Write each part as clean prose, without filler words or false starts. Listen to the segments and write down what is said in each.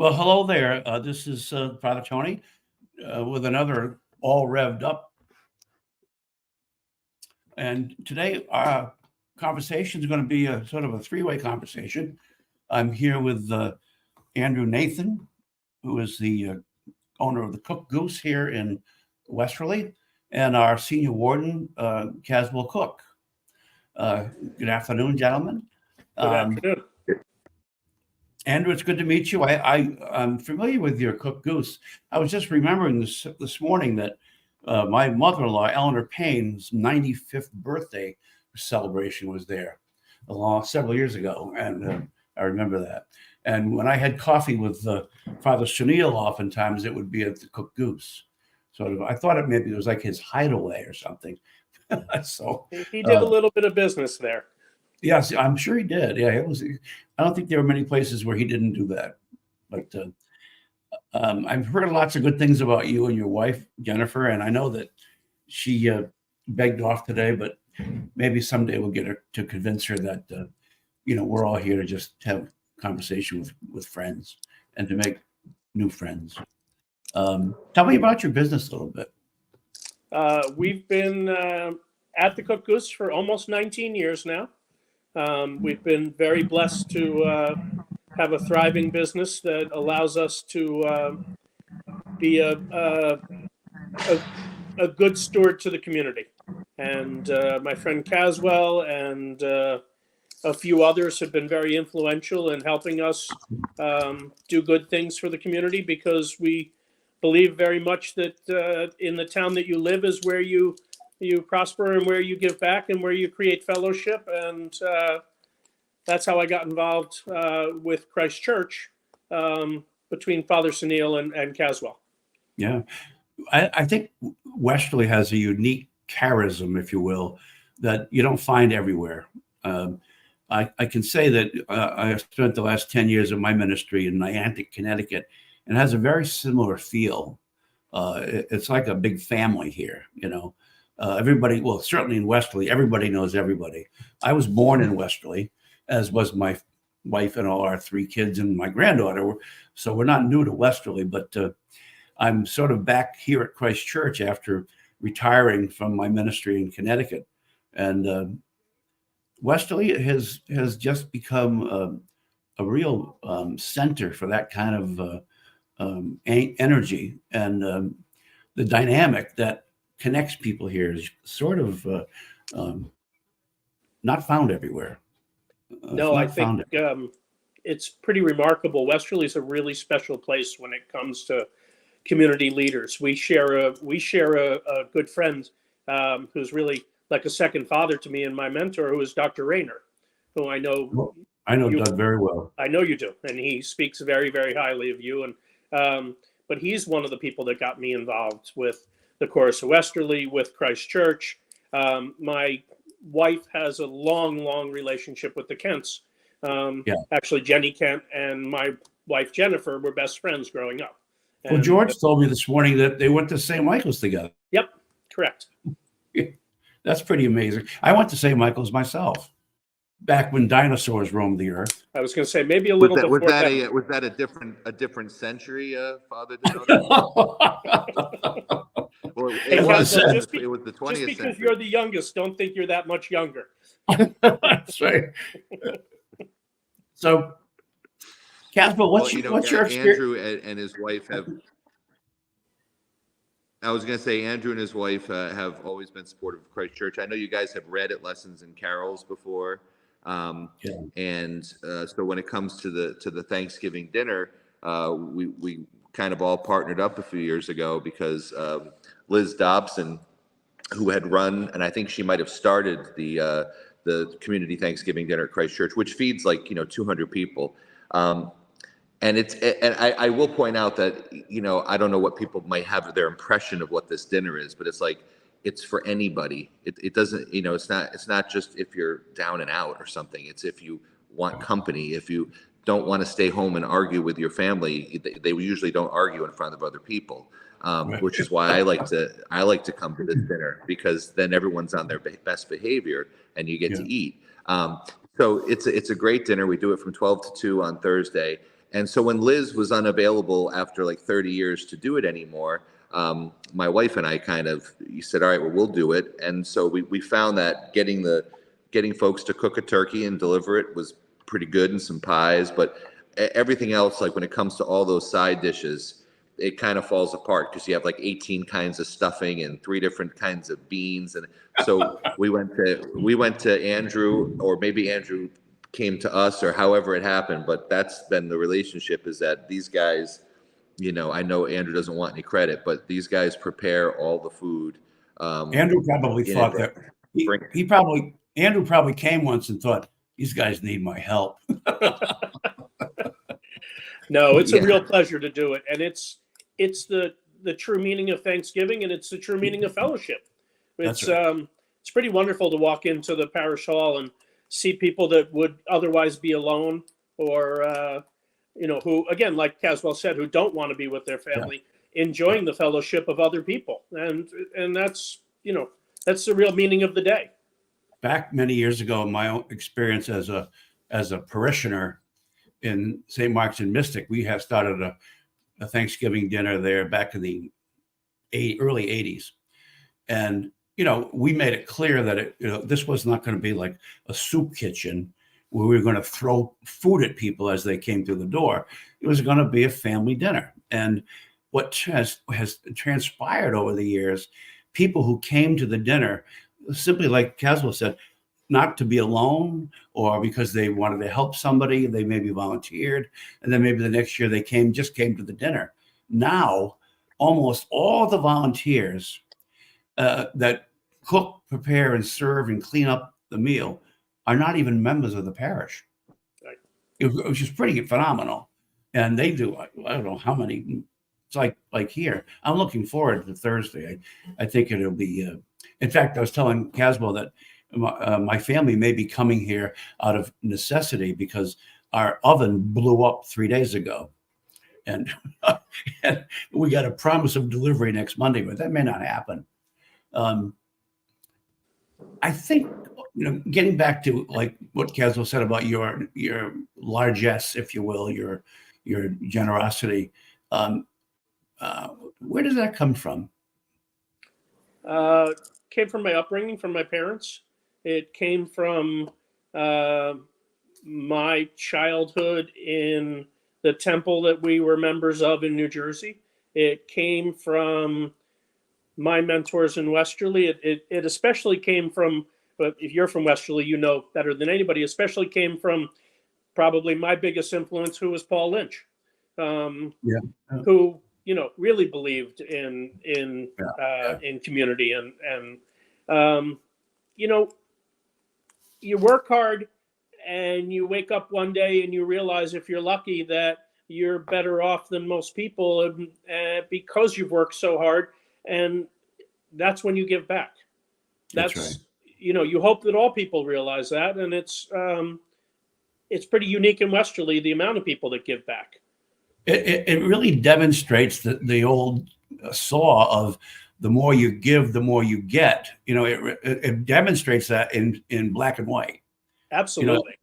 Well, hello there. This is Father Tony with another All Rev'd Up. And today our conversation is going to be a sort of a three-way conversation. I'm here with Andrew Nathan, who is the owner of the Cooked Goose here in Westerly, and our senior warden, Caswell Cook. Good afternoon, gentlemen. Good afternoon. Andrew, it's good to meet you. I'm familiar with your Cooked Goose. I was just remembering this morning that my mother-in-law, Eleanor Payne's 95th birthday celebration was there several years ago, and I remember that. And when I had coffee with Father Sunil, oftentimes it would be at the Cooked Goose. Sort of, I thought maybe it was like his hideaway or something. So he did a little bit of business there. Yes, I'm sure he did. Yeah, it was. I don't think there were many places where he didn't do that. But I've heard lots of good things about you and your wife, Jennifer, and I know that she begged off today, but maybe someday we'll get her to convince her that we're all here to just have conversation with friends and to make new friends. Tell me about your business a little bit. We've been at the Cooked Goose for almost 19 years now. We've been very blessed to have a thriving business that allows us to be a good steward to the community. And my friend Caswell and a few others have been very influential in helping us do good things for the community, because we believe very much that in the town that you live is where you prosper and where you give back and where you create fellowship. And that's how I got involved with Christ Church between Father Sunil and Caswell. Yeah. I think Westerly has a unique charism, if you will, that you don't find everywhere. I can say that I spent the last 10 years of my ministry in Niantic, Connecticut, and it has a very similar feel. It's like a big family here, everybody, well, certainly in Westerly, everybody knows everybody. I was born in Westerly, as was my wife and all our three kids and my granddaughter. So we're not new to Westerly, but I'm sort of back here at Christ Church after retiring from my ministry in Connecticut. And Westerly has just become a real center for that kind of energy, and the dynamic that connects people here is sort of not found everywhere. No, I think it's pretty remarkable. Westerly is a really special place when it comes to community leaders. We share a good friend who's really like a second father to me, and my mentor, who is Dr. Rayner, who I know. I know Doug very well. I know you do, and he speaks very, very highly of you. And but he's one of the people that got me involved with the Chorus of Westerly, with Christ Church. My wife has a long relationship with the Kents. Actually, Jenny Kent and my wife Jennifer were best friends growing up. Well, George told me this morning that they went to St. Michael's together. Yep, correct. That's pretty amazing. I went to St. Michael's myself back when dinosaurs roamed the earth. I was going to say maybe a little before that. Was that a different century, Father? Or it was the 20th just because century. You're the youngest, don't think you're that much younger. That's right. So, Casper, what's your experience? Andrew and his wife have. I was going to say, Andrew and his wife have always been supportive of Christ Church. I know you guys have read at Lessons and Carols before, and so when it comes to the Thanksgiving dinner, we kind of all partnered up a few years ago because Liz Dobson, who had run, and I think she might have started the community Thanksgiving dinner at Christ Church, which feeds 200 people. And I will point out that, I don't know what people might have their impression of what this dinner is, but it's for anybody. It doesn't, it's not just if you're down and out or something. It's if you want company, if you don't want to stay home and argue with your family, they usually don't argue in front of other people, which is why I like to come to this dinner, because then everyone's on their best behavior and you get to eat. So it's a great dinner. We do it from 12 to 2 on Thursday. And so when Liz was unavailable after like 30 years to do it anymore, my wife and I you said, all right, well, we'll do it. And so we found that getting folks to cook a turkey and deliver it was pretty good, and some pies, but everything else, like when it comes to all those side dishes, it kind of falls apart because you have like 18 kinds of stuffing and 3 different kinds of beans. And so we went to Andrew, or maybe Andrew came to us, or however it happened, but that's been the relationship, is that these guys, I know Andrew doesn't want any credit, but these guys prepare all the food. Andrew probably thought that Andrew probably came once and thought, these guys need my help. No, it's a real pleasure to do it. And it's the true meaning of Thanksgiving, and it's the true meaning of fellowship. It's right. It's pretty wonderful to walk into the parish hall and see people that would otherwise be alone, or who, again, like Caswell said, who don't want to be with their family, enjoying the fellowship of other people. And that's the real meaning of the day. Back many years ago, my own experience as a parishioner in St. Mark's and Mystic, we have started a Thanksgiving dinner there back in the early 80s. And, we made it clear that this was not going to be like a soup kitchen where we were going to throw food at people as they came through the door. It was going to be a family dinner. And what has transpired over the years, people who came to the dinner, simply like Caswell said, not to be alone, or because they wanted to help somebody, they maybe volunteered, and then maybe the next year they just came to the dinner. Now, almost all the volunteers that cook, prepare, and serve and clean up the meal are not even members of the parish. Right. Which is pretty phenomenal. And they do, I don't know how many. It's like here. I'm looking forward to Thursday. I think it'll be. In fact, I was telling Caswell that my family may be coming here out of necessity because our oven blew up 3 days ago, and we got a promise of delivery next Monday, but that may not happen. I think, getting back to like what Caswell said about your largesse, if you will, your generosity. Where does that come from? Came from my upbringing, from my parents. It came from my childhood in the temple that we were members of in New Jersey. It came from my mentors in Westerly. It especially came from, but if you're from Westerly, you know better than anybody, especially came from probably my biggest influence, who was Paul Lynch, who really believed in community, and you work hard and you wake up one day and you realize, if you're lucky, that you're better off than most people, because you've worked so hard, and that's when you give back. That's right. You hope that all people realize that, and it's pretty unique in Westerly, the amount of people that give back. It really demonstrates the old saw of the more you give, the more you get. It demonstrates that in black and white. Absolutely.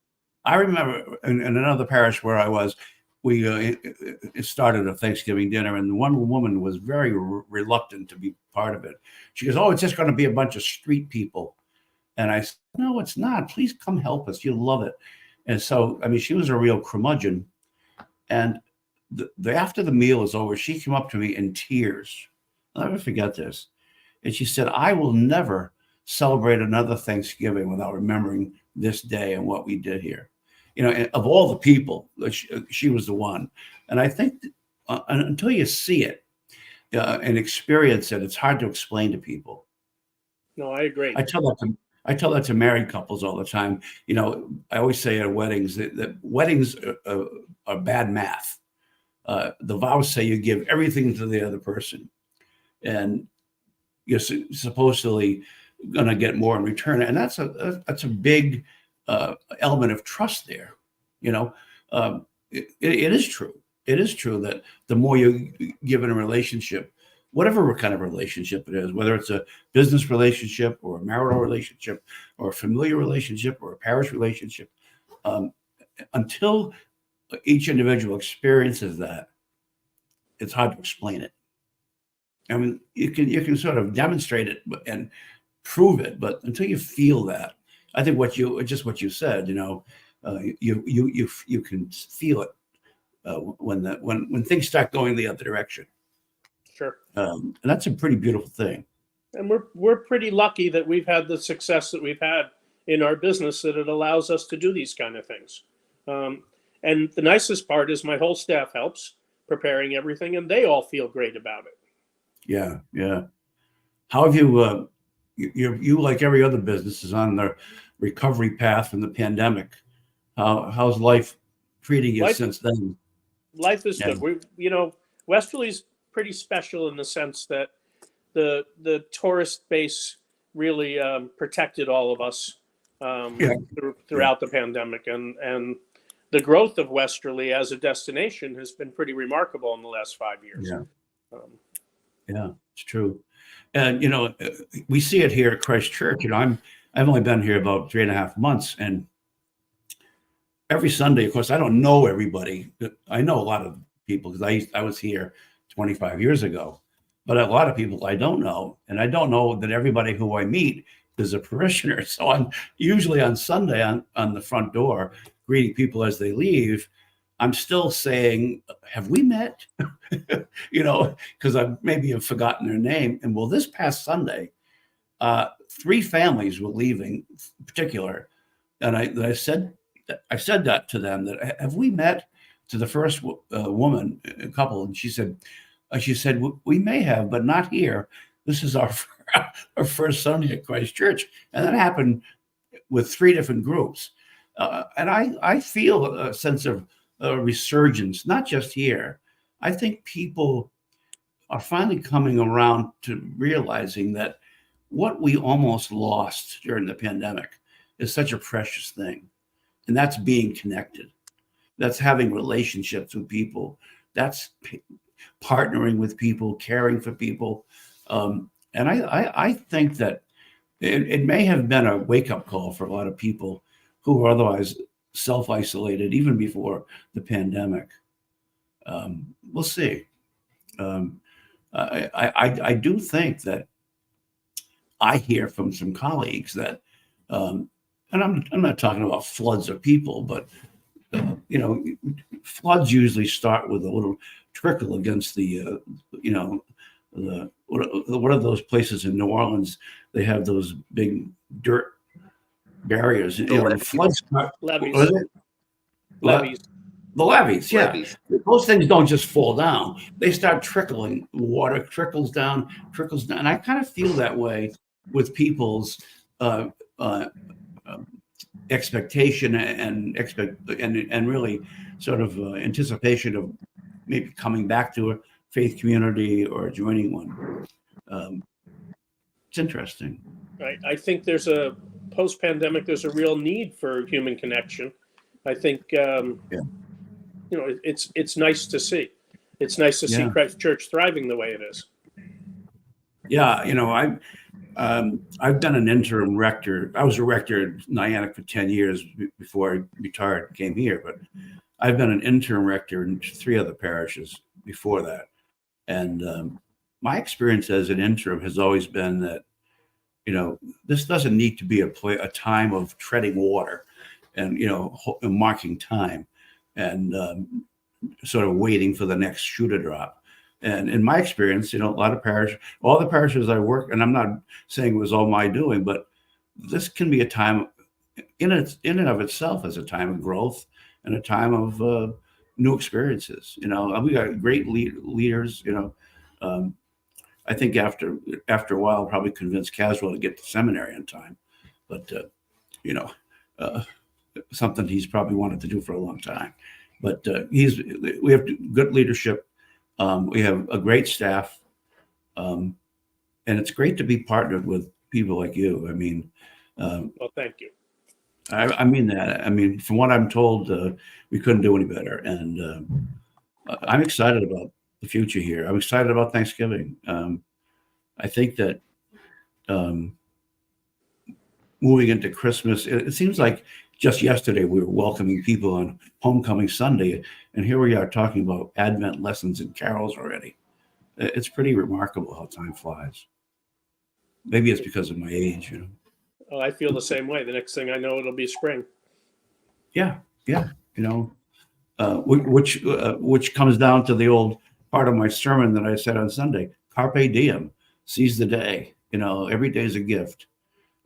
I remember in another parish where I was, it started a Thanksgiving dinner, and one woman was very reluctant to be part of it. She goes, "Oh, it's just going to be a bunch of street people." And I said, "No, it's not. Please come help us. You'll love it." And so, she was a real curmudgeon. And after the meal was over, she came up to me in tears. I'll never forget this. And she said, "I will never celebrate another Thanksgiving without remembering this day and what we did here." Of all the people, she was the one. And I think until you see it and experience it, it's hard to explain to people. No, I agree. I tell that to married couples all the time. I always say at weddings that weddings are bad math. The vows say you give everything to the other person, and you're supposedly going to get more in return. And that's a big element of trust there. It is true. It is true that the more you give in a relationship, whatever kind of relationship it is, whether it's a business relationship or a marital relationship or a familiar relationship or a parish relationship, until each individual experiences that, it's hard to explain it. I mean, you can sort of demonstrate it and prove it, but until you feel that, I think what you said, you can feel it when things start going the other direction. Sure. And that's a pretty beautiful thing. And we're pretty lucky that we've had the success that we've had in our business, that it allows us to do these kind of things. And the nicest part is my whole staff helps preparing everything, and they all feel great about it. Yeah, yeah. How have you like every other business is on the recovery path from the pandemic? How's life treating you since then? Life is Yeah. good. Westerly's pretty special in the sense that the tourist base really protected all of us throughout the pandemic, and the growth of Westerly as a destination has been pretty remarkable in the last 5 years. Yeah, yeah, it's true. And we see it here at Christ Church. I've only been here about 3.5 months, and every Sunday, of course, I don't know everybody. I know a lot of people because I was here 25 years ago, but a lot of people I don't know, and I don't know that everybody who I meet is a parishioner. So I'm usually on Sunday on the front door greeting people as they leave. I'm still saying, have we met? Because I maybe have forgotten their name. And well, this past Sunday, 3 families were leaving in particular. And I said that to them, that have we met? To the first woman, a couple, and she said, we may have, but not here. This is our first Sunday at Christ Church. And that happened with 3 different groups. And I feel a sense of resurgence, not just here. I think people are finally coming around to realizing that what we almost lost during the pandemic is such a precious thing. And that's being connected. That's having relationships with people. That's partnering with people, caring for people. And I think that it may have been a wake-up call for a lot of people who were otherwise self-isolated even before the pandemic. We'll see. I do think that I hear from some colleagues that, and I'm not talking about floods of people, but floods usually start with a little trickle against the what are those places in New Orleans? They have those big dirt barriers. Floods. Levees. Levees. The levees, yeah. Levees. Those things don't just fall down. They start trickling. Water trickles down. And I kind of feel that way with people's expectation and really sort of anticipation of maybe coming back to a faith community or joining one. It's interesting. I think there's post-pandemic, there's a real need for human connection. I think, it's nice to see. It's nice to see Christ Church thriving the way it is. Yeah, I've been an interim rector. I was a rector at Niantic for 10 years before I retired, came here, but I've been an interim rector in 3 other parishes before that. And my experience as an interim has always been that, this doesn't need to be a time of treading water and, marking time and sort of waiting for the next shoe to drop. And in my experience, a lot of all the parishes I work, and I'm not saying it was all my doing, but this can be a time in and of itself as a time of growth and a time of new experiences. We got great leaders. I think after a while, I'll probably convince Caswell to get to seminary on time, but something he's probably wanted to do for a long time. But we have good leadership. We have a great staff, and it's great to be partnered with people like you. I mean, well, thank you. I mean that. I mean, from what I'm told, we couldn't do any better, and I'm excited about the future here. I'm excited about Thanksgiving. I think that moving into Christmas, it seems like just yesterday we were welcoming people on Homecoming Sunday, and here we are talking about Advent lessons and carols already. It's pretty remarkable how time flies. Maybe it's because of my age, you know. Oh, I feel the same way. The next thing I know, it'll be spring. Yeah, you know, which comes down to the old part of my sermon that I said on Sunday: Carpe diem, seize the day. You know, every day is a gift.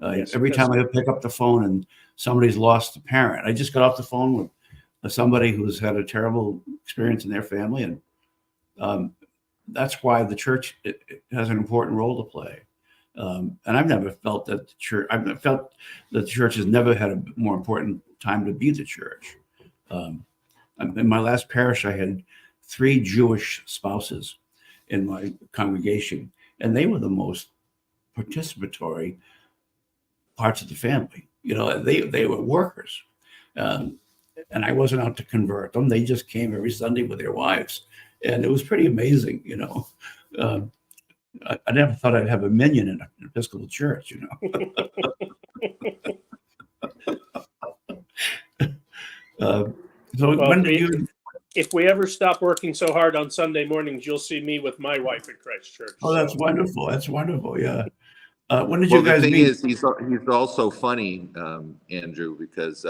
Yes, Every time I pick up the phone and somebody's lost a parent, I just got off the phone with somebody who's had a terrible experience in their family, and that's why the church it has an important role to play. And I've never felt that the church. I've felt that the church has never had a more important time to be the church. In my last parish, I had 3 Jewish spouses in my congregation, and they were the most participatory parts of the family. You know, they were workers, and I wasn't out to convert them. They just came every Sunday with their wives, and it was pretty amazing. You know, I never thought I'd have a minion in an Episcopal church. You know. So Well, when did you? if we ever stop working so hard on Sunday mornings, you'll see me with my wife at Christ Church. Oh, that's wonderful. That's wonderful. Yeah. When did Well, you the guys thing meet? is, he's also funny, Andrew, because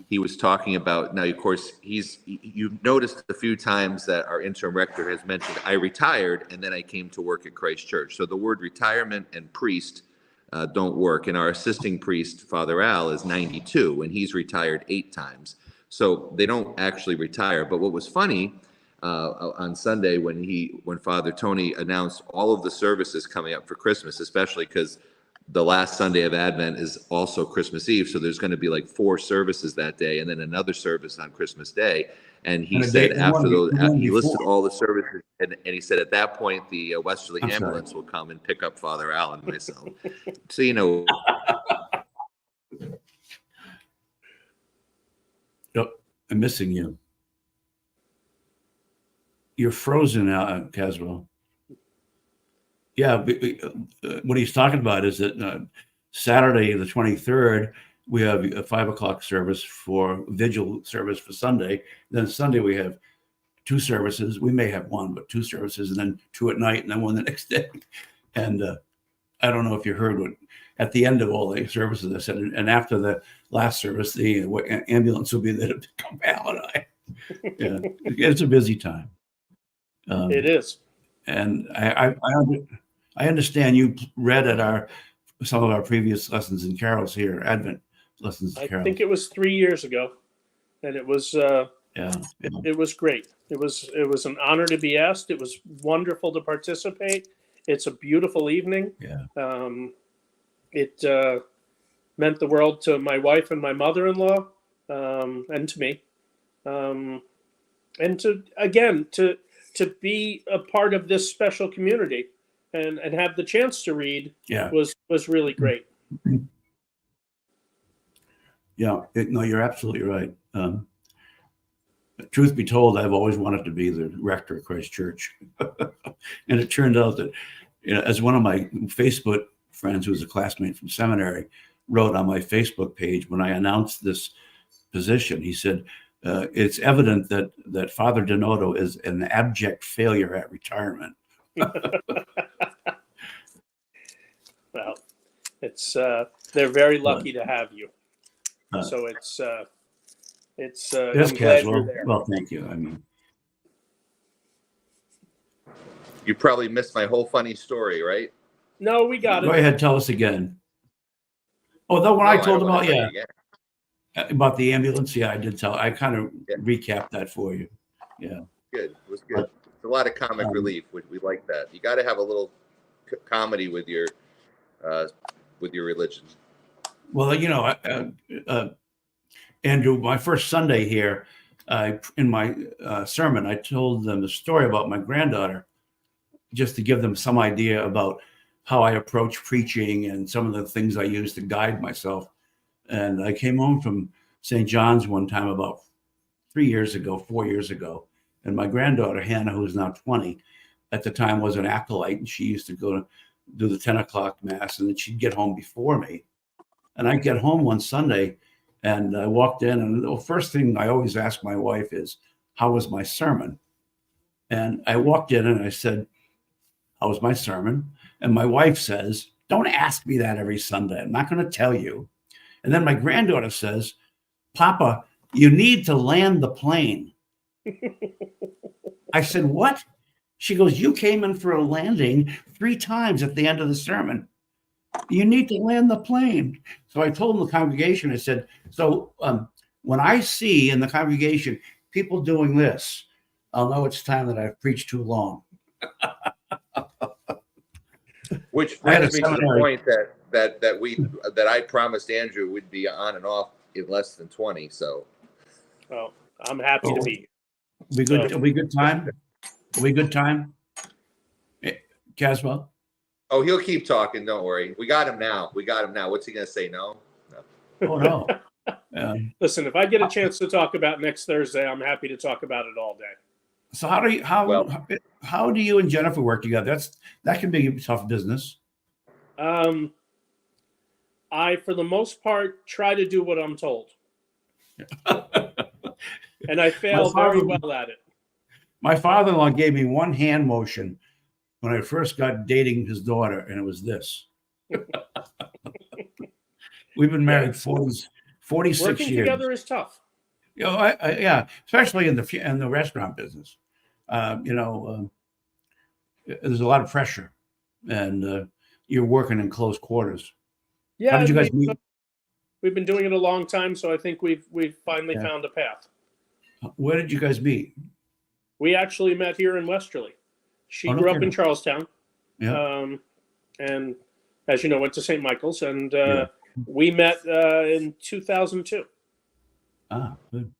he was talking about, now, of course, you've noticed a few times that our interim rector has mentioned, I retired and then I came to work at Christ Church. So the word retirement and priest don't work. And our assisting priest, Father Al, is 92 and he's retired 8 times. So they don't actually retire. But what was funny on Sunday when Father Tony announced all of the services coming up for Christmas, especially because the last Sunday of Advent is also Christmas Eve. So there's going to be like 4 services that day and then another service on Christmas Day. And he said after those, he listed all the services and he said at that point, the Westerly ambulance will come and pick up Father Al and myself. So, you know. I'm missing you. You're frozen out, Caswell. Yeah, what he's talking about is that Saturday, the 23rd, we have a 5:00 service for vigil service for Sunday. Then Sunday we have 2 services. We may have 1, but 2 services, and then 2 at night, and then 1 the next day. And I don't know if you heard what at the end of all the services I said, and after the last service, the ambulance will be there to pick up Al and I. Yeah, it's a busy time. It is. And I understand you read at some of our previous lessons and carols here, Advent lessons and carols. I think it was 3 years ago, and it was it was great. It was an honor to be asked. It was wonderful to participate. It's a beautiful evening. Yeah. It meant the world to my wife and my mother-in-law, and to me, and to be a part of this special community and have the chance to read was really great. Yeah, no, you're absolutely right. Truth be told, I've always wanted to be the rector of Christ Church. And it turned out that, you know, as one of my Facebook friends who was a classmate from seminary wrote on my Facebook page when I announced this position, he said, it's evident that Father Donato is an abject failure at retirement. Well, it's they're very lucky to have you. So it's Yes, I'm glad you're there. Well, thank you. I mean, You probably missed my whole funny story, right? No, we got it. Go ahead, tell us again. Oh, the one I told about, about the ambulance. Yeah, I did tell. I kind of recapped that for you. Yeah. Good. It was good. It's a lot of comic relief. We like that. You got to have a little comedy with your religion. Well, you know, Andrew, my first Sunday here, in my sermon, I told them the story about my granddaughter, just to give them some idea about how I approach preaching and some of the things I use to guide myself. And I came home from St. John's one time about 4 years ago, and my granddaughter, Hannah, who is now 20, at the time was an acolyte, and she used to go to do the 10 o'clock mass, and then she'd get home before me. And I'd get home one Sunday, And I walked in, and the first thing I always ask my wife is, how was my sermon? And I walked in and I said, how was my sermon? And my wife says, don't ask me that every Sunday. I'm not going to tell you. And then my granddaughter says, Papa, you need to land the plane. I said, what? She goes, you came in for a landing 3 times at the end of the sermon. You need to land the plane. So I told the congregation, I said, so when I see in the congregation people doing this, I'll know it's time that I've preached too long. Which brings me to the point that I promised Andrew would be on and off in less than 20. So, well, I'm happy to be here. We good? Are we good time? Are we good time? Caswell? Oh, he'll keep talking. Don't worry. We got him now. What's he going to say? No? Oh, no. Listen, if I get a chance to talk about next Thursday, I'm happy to talk about it all day. So how do you and Jennifer work together? That can be a tough business. I, for the most part, try to do what I'm told. And I fail very well at it. My father-in-law gave me one hand motion when I first got dating his daughter, and it was this. We've been married 46 Working years. together is tough. You know, yeah, especially in the restaurant business. There's a lot of pressure, and you're working in close quarters. Yeah, how did you guys meet? We've been doing it a long time, so I think we've finally found a path. Where did you guys meet? We actually met here in Westerly. She grew up in Charlestown, and as you know, went to St. Michael's, and we met in 2002. Ah, good.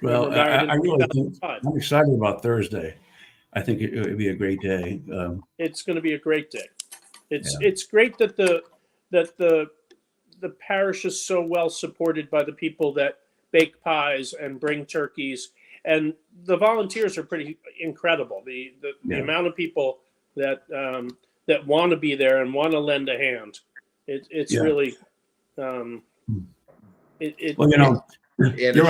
Well, I really think I'm excited about Thursday. I think it would be a great day. It's going to be a great day. It's great that the parish is so well supported by the people that bake pies and bring turkeys, and the volunteers are pretty incredible. The amount of people that want to be there and want to lend a hand. It's really. And a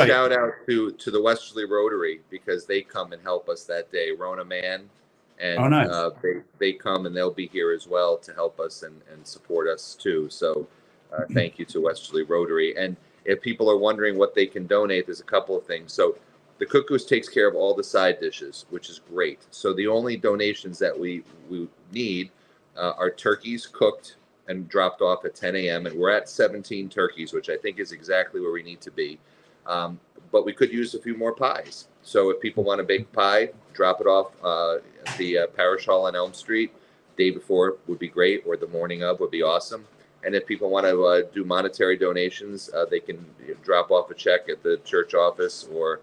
shout out to the Westerly Rotary, because they come and help us that day. Rona Mann, and they come and they'll be here as well to help us and support us too. So thank you to Westerly Rotary. And if people are wondering what they can donate, there's a couple of things. So the Cooked Goose takes care of all the side dishes, which is great. So the only donations that we need are turkeys cooked and dropped off at 10 a.m. And we're at 17 turkeys, which I think is exactly where we need to be. But we could use a few more pies. So if people want to bake pie, drop it off at the Parish Hall on Elm Street. Day before would be great, or the morning of would be awesome. And if people want to do monetary donations, they can drop off a check at the church office, or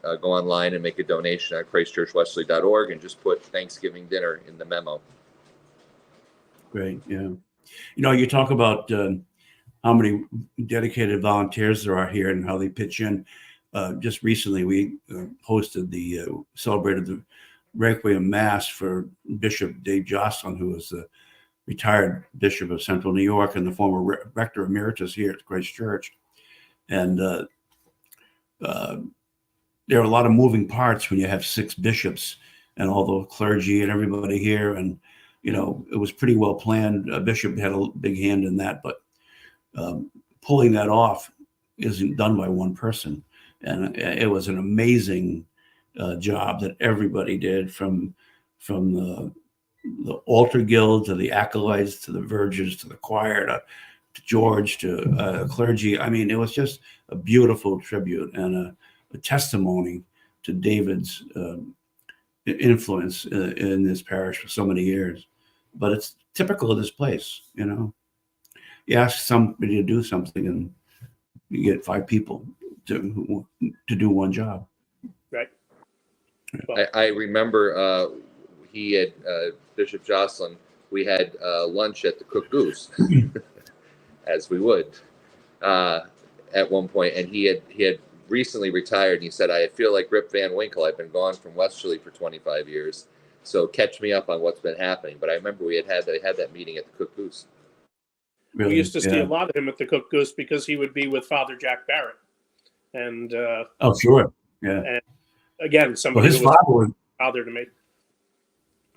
go online and make a donation at christchurchwesley.org and just put Thanksgiving dinner in the memo. Great, yeah. You talk about how many dedicated volunteers there are here and how they pitch in. Just recently, we celebrated the Requiem Mass for Bishop Dave Jocelyn, who was the retired Bishop of Central New York and the former Rector Emeritus here at Christ Church. And there are a lot of moving parts when you have 6 bishops and all the clergy and everybody here. And, it was pretty well planned. A bishop had a big hand in that, but pulling that off isn't done by one person. And it was an amazing job that everybody did, from the altar guild to the acolytes to the virgins to the choir to George to clergy. I mean, it was just a beautiful tribute and a testimony to David's influence in this parish for so many years. But it's typical of this place, You ask somebody to do something, and you get 5 people to do one job. Right. I remember he had Bishop Jocelyn. We had lunch at the Cooked Goose, as we would at one point, and he had recently retired, and he said, "I feel like Rip Van Winkle. I've been gone from Westerly for 25 years, so catch me up on what's been happening." But I remember they had that meeting at the Cooked Goose. Really? We used to see Yeah. a lot of him at the Cooked Goose because he would be with Father Jack Barrett. And Oh, sure. Yeah. and again, Well, somebody his who was father was a father to me.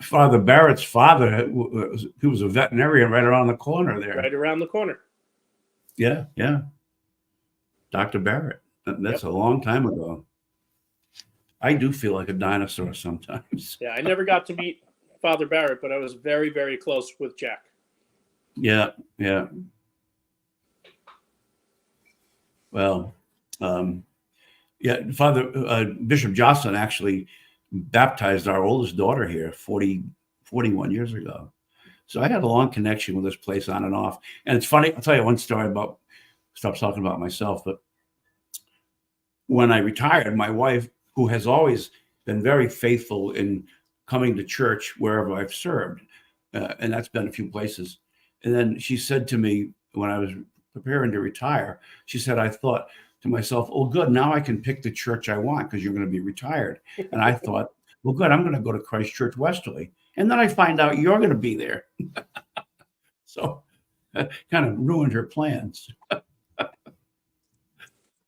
Father Barrett's father. He was a veterinarian right around the corner there. Right around the corner. Yeah. Yeah. Dr. Barrett. That's a long time ago. I do feel like a dinosaur sometimes. Yeah, I never got to meet Father Barrett, but I was very, very close with Jack. Yeah. Yeah. Well, yeah, Father Bishop Jocelyn actually baptized our oldest daughter here 41 years ago. So I had a long connection with this place on and off. And it's funny, I'll tell you one story about, stop talking about myself, but when I retired, my wife, who has always been very faithful in coming to church wherever I've served, and that's been a few places. And then she said to me when I was preparing to retire, she said, I thought to myself, oh, good, now I can pick the church I want because you're going to be retired. And I thought, well, good, I'm going to go to Christ Church Westerly. And then I find out you're going to be there. So kind of ruined her plans.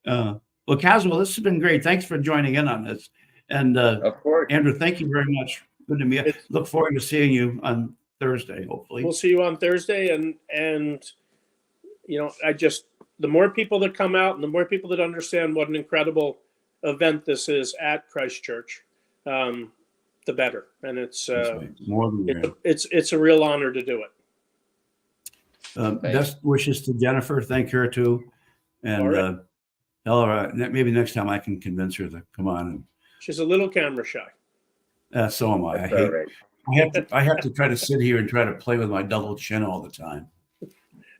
Well, Caswell, this has been great. Thanks for joining in on this. And Of course. Andrew, thank you very much. Good to meet you. Look forward to seeing you on Thursday, hopefully. We'll see you on Thursday, and you know, the more people that come out and the more people that understand what an incredible event this is at Christ Church, the better. And it's more than it's a real honor to do it. Best wishes to Jennifer. Thank her too, and right. tell her maybe next time I can convince her to come on. She's a little camera shy. So am I. I have to try to sit here and try to play with my double chin all the time.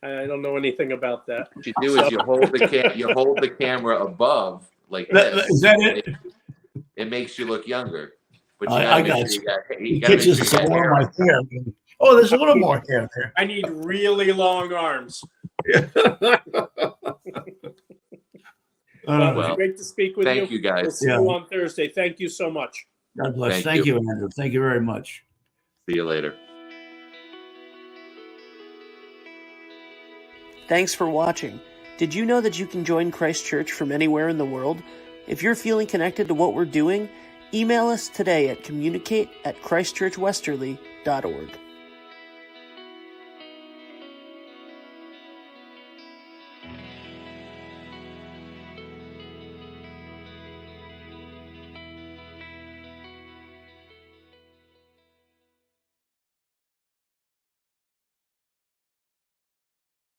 I don't know anything about that. What you do is you hold the camera above like this. Is that it? It makes you look younger. But I got you gotta make sure you got hair. My hair. Oh, there's a little more hair there. I need really long arms. Well, great to speak with you. Thank you, guys. We'll see you on Thursday. Thank you so much. God bless. Thank you, Andrew. Thank you very much. See you later. Thanks for watching. Did you know that you can join Christ Church from anywhere in the world? If you're feeling connected to what we're doing, email us today at communicate@christchurchwesterly.org.